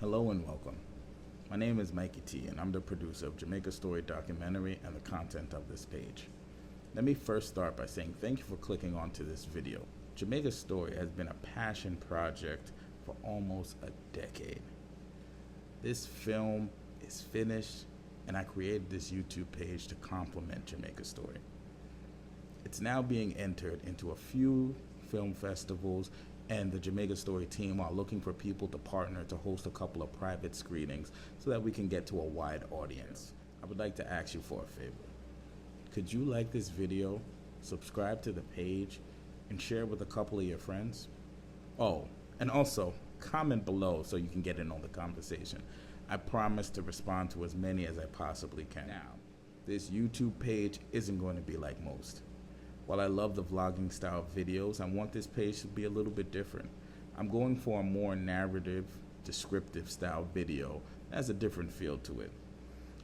Hello and welcome. My name is Mikey T and I'm the producer of Jamaica Story documentary and the content of this page. Let me first start by saying thank you for clicking onto this video. Jamaica Story has been a passion project for almost a decade. This film is finished and I created this YouTube page to complement Jamaica Story. It's now being entered into a few film festivals, and the Jamaica Story team are looking for people to partner to host a couple of private screenings so that we can get to a wide audience. I would like to ask you for a favor. Could you like this video, subscribe to the page, and share with a couple of your friends? Oh, and also comment below so you can get in on the conversation. I promise to respond to as many as I possibly can. Now, this YouTube page isn't going to be like most. While I love the vlogging style videos, I want this page to be a little bit different. I'm going for a more narrative, descriptive style video that has a different feel to it.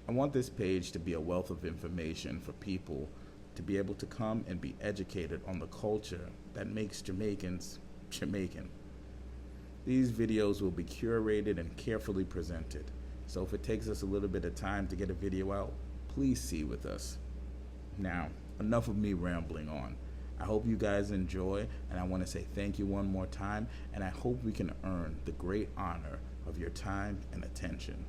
I want this page to be a wealth of information for people to be able to come and be educated on the culture that makes Jamaicans Jamaican. These videos will be curated and carefully presented, so if it takes us a little bit of time to get a video out, please see with us. Now, enough of me rambling on. I hope you guys enjoy, and I want to say thank you one more time, and I hope we can earn the great honor of your time and attention.